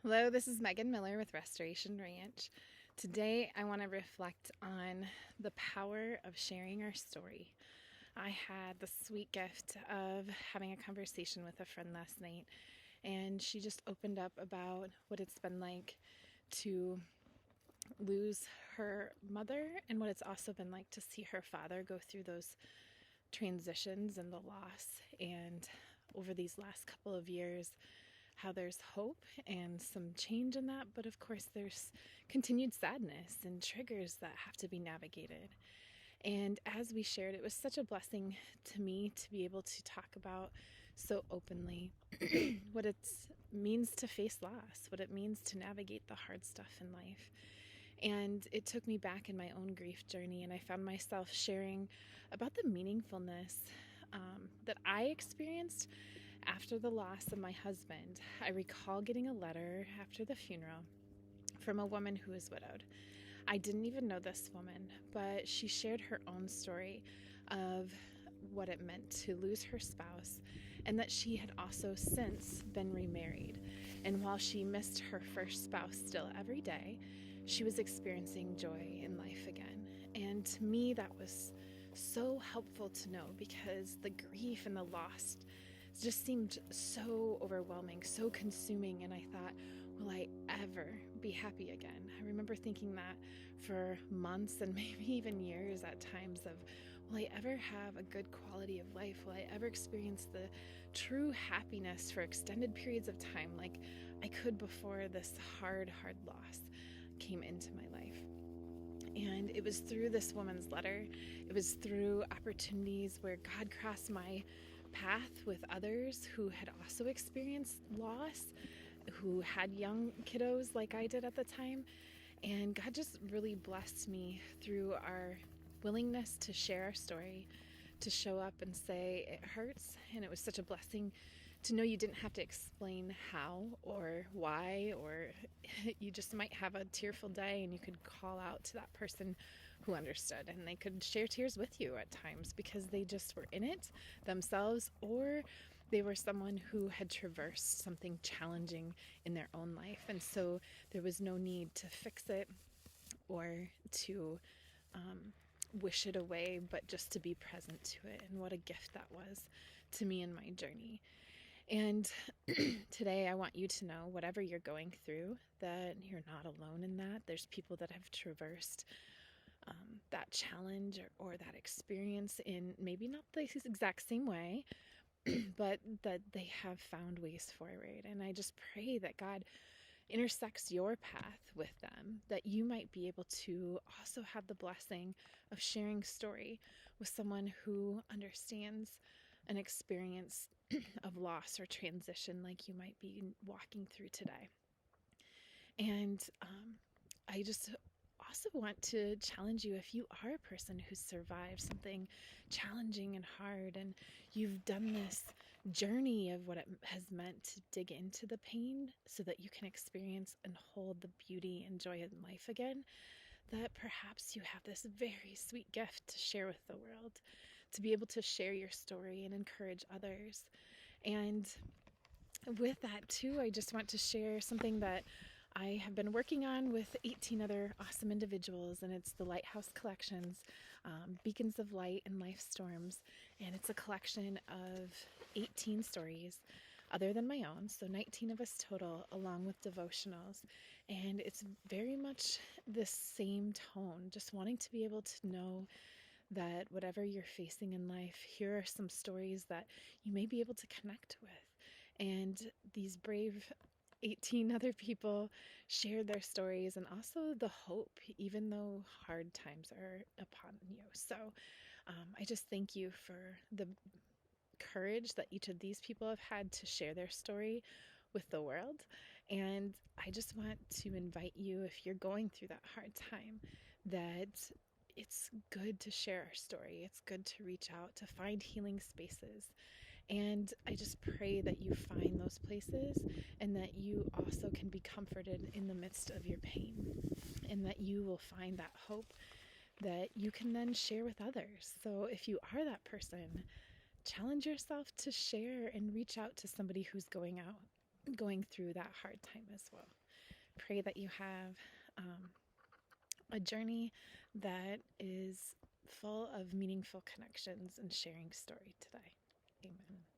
Hello, this is Megan Miller with Restoration Ranch. Today I want to reflect on the power of sharing our story. I had the sweet gift of having a conversation with a friend last night, and she just opened up about what it's been like to lose her mother and what it's also been like to see her father go through those transitions and the loss. And over these last couple of years, how there's hope and some change in that, but of course there's continued sadness and triggers that have to be navigated. And as we shared, it was such a blessing to me to be able to talk about so openly what it means to face loss, what it means to navigate the hard stuff in life. And it took me back in my own grief journey, and I found myself sharing about the meaningfulness that I experienced after the loss of my husband. I recall getting a letter after the funeral from a woman who was widowed. I didn't even know this woman, but she shared her own story of what it meant to lose her spouse, and that she had also since been remarried. And while she missed her first spouse still every day, she was experiencing joy in life again. And to me, that was so helpful to know, because the grief and the loss just seemed so overwhelming, so consuming. And I thought, will I ever be happy again? I remember thinking that for months and maybe even years at times of, will I ever have a good quality of life? Will I ever experience the true happiness for extended periods of time like I could before this hard loss came into my life? And it was through this woman's letter, it was through opportunities where God crossed my path with others who had also experienced loss, who had young kiddos like I did at the time. And God just really blessed me through our willingness to share our story, to show up and say it hurts. And it was such a blessing to know you didn't have to explain how or why, or you just might have a tearful day and you could call out to that person who understood, and they could share tears with you at times because they just were in it themselves, or they were someone who had traversed something challenging in their own life. And so there was no need to fix it or to wish it away, but just to be present to it. And what a gift that was to me in my journey. And today I want you to know, whatever you're going through, that you're not alone in that. There's people that have traversed that challenge or that experience in maybe not the exact same way, but that they have found ways forward. And I just pray that God intersects your path with them, that you might be able to also have the blessing of sharing story with someone who understands an experience of loss or transition like you might be walking through today. And I just also want to challenge you, if you are a person who's survived something challenging and hard, and you've done this journey of what it has meant to dig into the pain so that you can experience and hold the beauty and joy in life again, that perhaps you have this very sweet gift to share with the world, to be able to share your story and encourage others. And with that too, I just want to share something that I have been working on with 18 other awesome individuals, and it's the Lighthouse Collections, Beacons of Light in Life Storms. And it's a collection of 18 stories other than my own, so 19 of us total, along with devotionals. And it's very much the same tone, just wanting to be able to know that whatever you're facing in life, here are some stories that you may be able to connect with. And these brave 18 other people shared their stories, and also the hope, even though hard times are upon you. So I just thank you for the courage that each of these people have had to share their story with the world. And I just want to invite you, if you're going through that hard time, that it's good to share our story. It's good to reach out, to find healing spaces. And I just pray that you find those places, and that you also can be comforted in the midst of your pain, and that you will find that hope that you can then share with others. So if you are that person, challenge yourself to share and reach out to somebody who's going out going through that hard time as well. Pray that you have a journey that is full of meaningful connections and sharing story today. Amen.